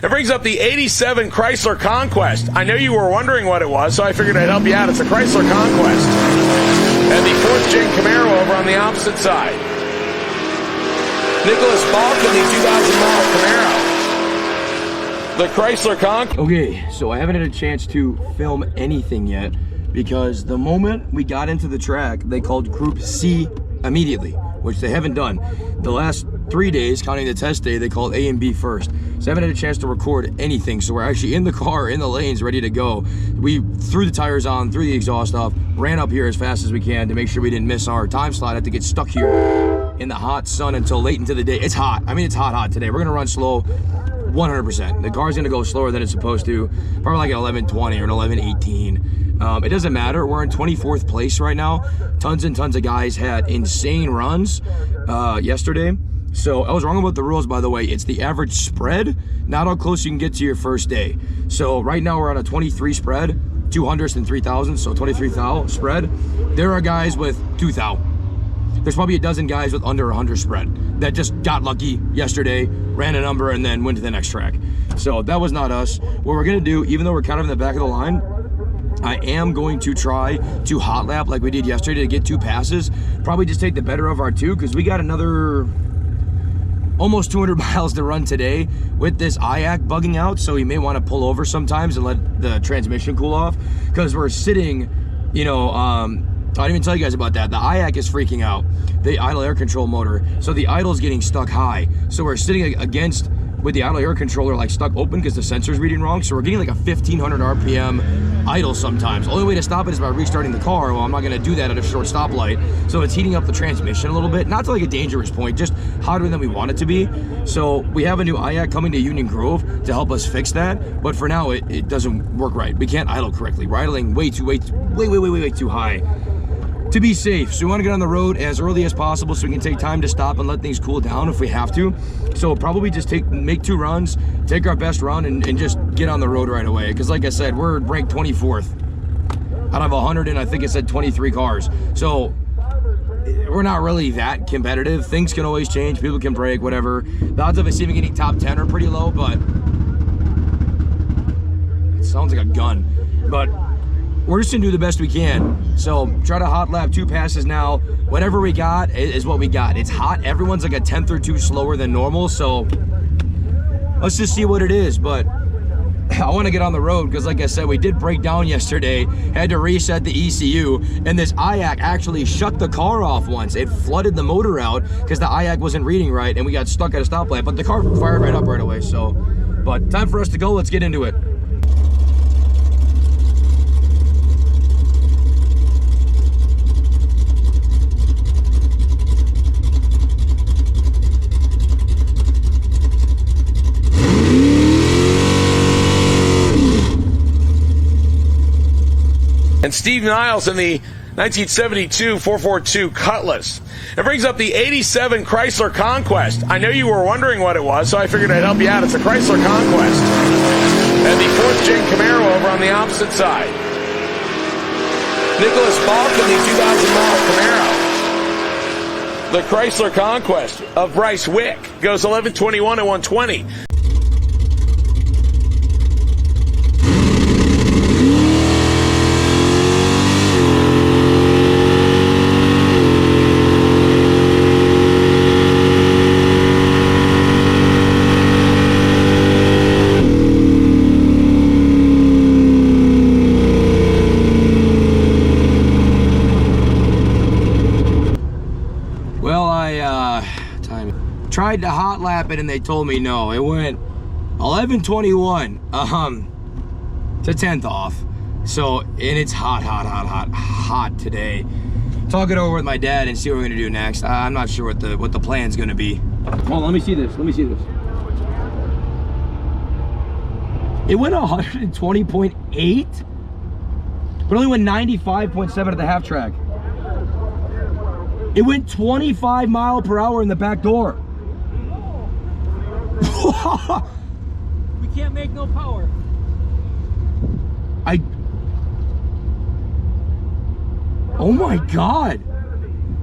It brings up the 87 Chrysler Conquest. I know you were wondering what it was, so I figured I'd help you out. It's a Chrysler Conquest. And the 4th gen Camaro over on the opposite side. Nicholas Falk in the 2000-mile Camaro. The Chrysler Conquest. Okay, so I haven't had a chance to film anything yet because the moment we got into the track, they called Group C immediately, which they haven't done. The last 3 days, counting the test day, they called A and B first. So I haven't had a chance to record anything. So we're actually in the car, in the lanes, ready to go. We threw the tires on, threw the exhaust off, ran up here as fast as we can to make sure we didn't miss our time slot. I had to get stuck here in the hot sun until late into the day. It's hot. I mean, it's hot today. We're gonna run slow 100%. The car's gonna go slower than it's supposed to, probably like an 11:20 or an 11:18. It doesn't matter. We're in 24th place right now. Tons and tons of guys had insane runs yesterday. So I was wrong about the rules, by the way. It's the average spread, not how close you can get to your first day. So right now we're on a 23 spread, 200s and 3,000, so 23 thou spread. There are guys with 2 thou. There's probably a dozen guys with under 100 spread that just got lucky yesterday, ran a number, and then went to the next track. So that was not us. What we're gonna do, even though we're kind of in the back of the line, I am going to try to hot lap like we did yesterday to get 2 passes. Probably just take the better of our 2 because we got another almost 200 miles to run today with this IAC bugging out, so we may want to pull over sometimes and let the transmission cool off because we're sitting, you know, I didn't even tell you guys about that. The IAC is freaking out, the idle air control motor, so the idle's getting stuck high. So we're sitting against with the idle air controller like stuck open because the sensor's reading wrong, so we're getting like a 1500 RPM idle sometimes. The only way to stop it is by restarting the car. Well, I'm not gonna do that at a short stoplight, so it's heating up the transmission a little bit, not to like a dangerous point, just hotter than we want it to be. So we have a new IAC coming to Union Grove to help us fix that, but for now it doesn't work right. We can't idle correctly. We're idling way too high to be safe. So we want to get on the road as early as possible so we can take time to stop and let things cool down if we have to. So probably just make 2 runs, take our best run, and just get on the road right away. Because like I said, we're ranked 24th out of 100, and I think it said 23 cars. So we're not really that competitive. Things can always change. People can break, whatever. The odds of us even getting top 10 are pretty low, but it sounds like a gun. But we're just gonna do the best we can. So try to hot lap 2 passes now. Whatever we got is what we got. It's hot. Everyone's like a 10th or 2 slower than normal. So let's just see what it is. But I want to get on the road because like I said, we did break down yesterday, had to reset the ECU, and this IAC actually shut the car off once. It flooded the motor out because the IAC wasn't reading right and we got stuck at a stoplight, but the car fired right up right away. So, but time for us to go. Let's get into it. And Steve Niles in the 1972 442 Cutlass. It brings up the 87 Chrysler Conquest. I know you were wondering what it was, so I figured I'd help you out. It's a Chrysler Conquest. And the 4th gen Camaro over on the opposite side. Nicholas Falk in the 2000-mile Camaro. The Chrysler Conquest of Bryce Wick goes 11:21 at 120. Tried to hot lap it and they told me no. It went 11:21 to 10th off. So, and it's hot today. Talk it over with my dad and see what we're gonna do next. I'm not sure what the plan's gonna be. Oh, let me see this. Let me see this. It went 120.8, but only went 95.7 at the half track. It went 25 miles per hour in the back door. We can't make no power. Oh my God.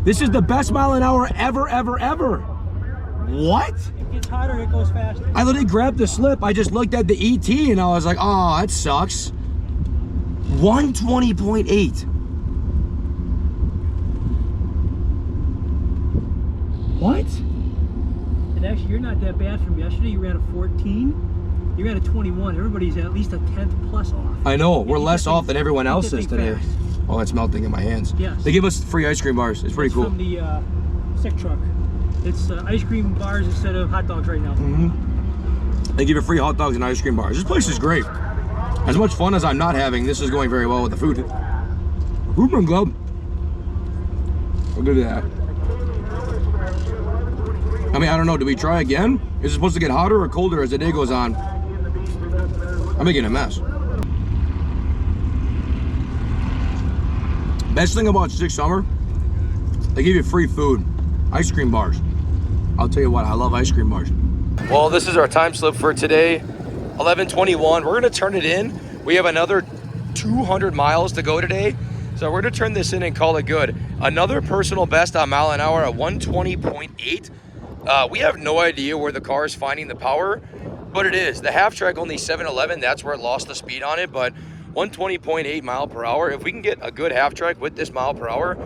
This is the best mile an hour ever. What? It gets hotter, it goes faster. I literally grabbed the slip. I just looked at the ET and I was like, oh, that sucks. 120.8. What? And actually, you're not that bad from yesterday. You ran a 14. You're at a 21. Everybody's at least a 10th plus off. I know. We're less off than everyone else is today. Fast. Oh, it's melting in my hands. Yes. They give us free ice cream bars. It's pretty cool. From the sick truck. It's ice cream bars instead of hot dogs right now. They give you free hot dogs and ice cream bars. This place is great. As much fun as I'm not having, this is going very well with the food. Food been good. I'll give you that. I mean, I don't know. Do we try again? Is it supposed to get hotter or colder as the day goes on? I'm making a mess. Best thing about Six Summer, they give you free food, ice cream bars. I'll tell you what, I love ice cream bars. Well, this is our time slip for today, 11:21. We're gonna turn it in. We have another 200 miles to go today. So we're gonna turn this in and call it good. Another personal best on mile an hour at 120.8. We have no idea where the car is finding the power, but it is. The half track only 711, that's where it lost the speed on it, but 120.8 mile per hour. If we can get a good half track with this mile per hour,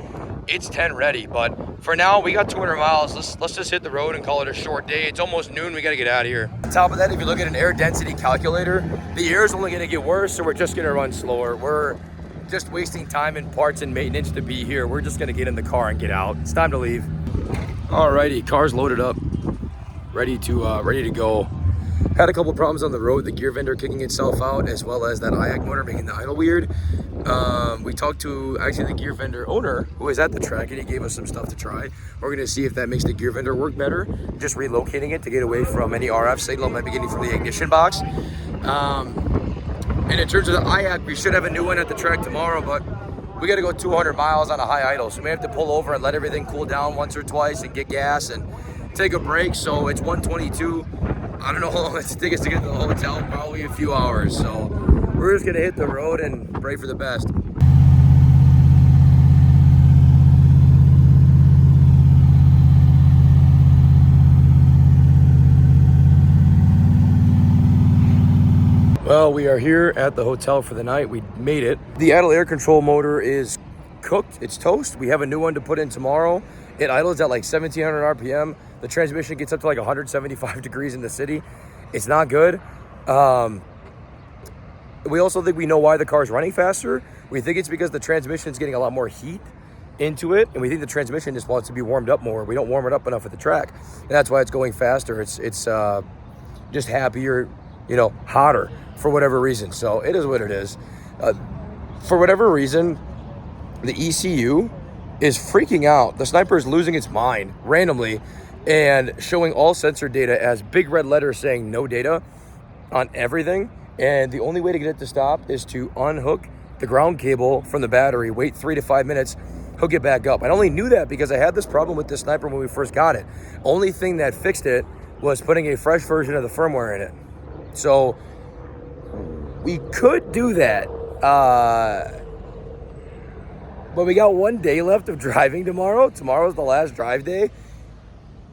it's 10 ready. But for now, we got 200 miles. Let's just hit the road and call it a short day. It's almost noon. We got to get out of here. On top of that, if you look at an air density calculator, the air is only going to get worse, so we're just going to run slower. We're just wasting time in parts and maintenance to be here. We're just going to get in the car and get out. It's time to leave. Alrighty, car's loaded up, ready to go. Had a couple problems on the road, the gear vendor kicking itself out, as well as that IAC motor making the idle weird. We talked to actually the gear vendor owner who was at the track, and he gave us some stuff to try. We're gonna see if that makes the gear vendor work better, just relocating it to get away from any RF signal might be getting from the ignition box. And in terms of the IAC, we should have a new one at the track tomorrow, but we gotta go 200 miles on a high idle. So we have to pull over and let everything cool down once or twice and get gas and take a break. So it's 122. I don't know how long it's take us to get to the hotel, probably a few hours. So we're just gonna hit the road and pray for the best. Well, we are here at the hotel for the night. We made it. The idle air control motor is cooked. It's toast. We have a new one to put in tomorrow. It idles at like 1700 RPM. The transmission gets up to like 175 degrees in the city. It's not good. We also think we know why the car's running faster. We think it's because the transmission is getting a lot more heat into it, and we think the transmission just wants to be warmed up more. We don't warm it up enough at the track, and that's why it's going faster. It's just happier, you know, hotter for whatever reason. So it is what it is. For whatever reason, the ECU is freaking out. The Sniper is losing its mind randomly and showing all sensor data as big red letters saying no data on everything. And the only way to get it to stop is to unhook the ground cable from the battery, wait 3 to 5 minutes, hook it back up. I only knew that because I had this problem with this Sniper when we first got it. Only thing that fixed it was putting a fresh version of the firmware in it. So we could do that. But we got 1 day left of driving tomorrow. Tomorrow's the last drive day.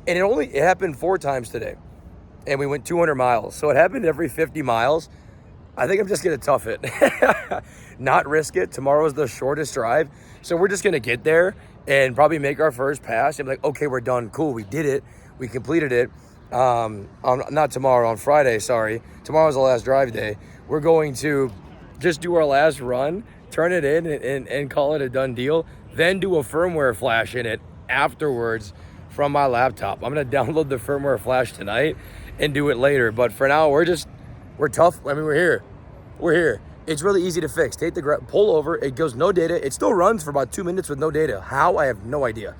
And it happened 4 times today. And we went 200 miles. So it happened every 50 miles. I think I'm just going to tough it. Not risk it. Tomorrow's the shortest drive. So we're just going to get there and probably make our first pass. And be like, okay, we're done. Cool, we did it. We completed it. Not tomorrow, on Friday, sorry. Tomorrow's the last drive day. We're going to just do our last run, turn it in and call it a done deal. Then do a firmware flash in it afterwards from my laptop. I'm going to download the firmware flash tonight and do it later. But for now, we're tough. I mean, we're here. It's really easy to fix. Take the pull over. It goes no data. It still runs for about 2 minutes with no data. How? I have no idea.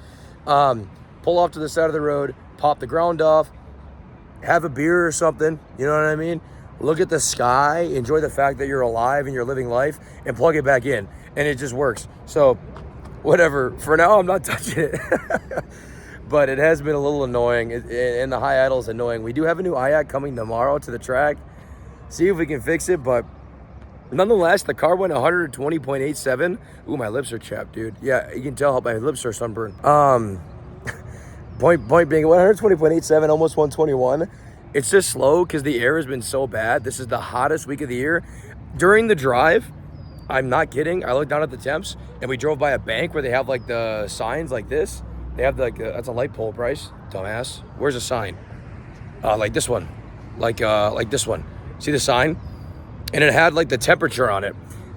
Pull off to the side of the road, pop the ground off, have a beer or something. You know what I mean? Look at the sky, enjoy the fact that you're alive and you're living life, and plug it back in. And it just works. So whatever. For now, I'm not touching it. But it has been a little annoying, and the high idle is annoying. We do have a new IAC coming tomorrow to the track. See if we can fix it, but nonetheless, the car went 120.87. Ooh, my lips are chapped, dude. Yeah, you can tell how my lips are sunburned. Point being 120.87, almost 121. It's just slow because the air has been so bad. This is the hottest week of the year. During the drive, I'm not kidding, I looked down at the temps and we drove by a bank where they have like the signs like this. They have like, that's a light pole price, dumbass. Where's the sign? Like this one, like this one. See the sign? And it had like the temperature on it.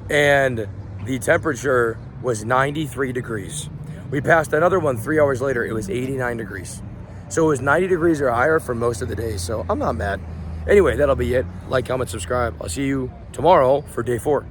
And the temperature was 93 degrees. We passed another one 3 hours later, it was 89 degrees. So it was 90 degrees or higher for most of the day, so I'm not mad. Anyway, that'll be it. Like, comment, subscribe. I'll see you tomorrow for day 4.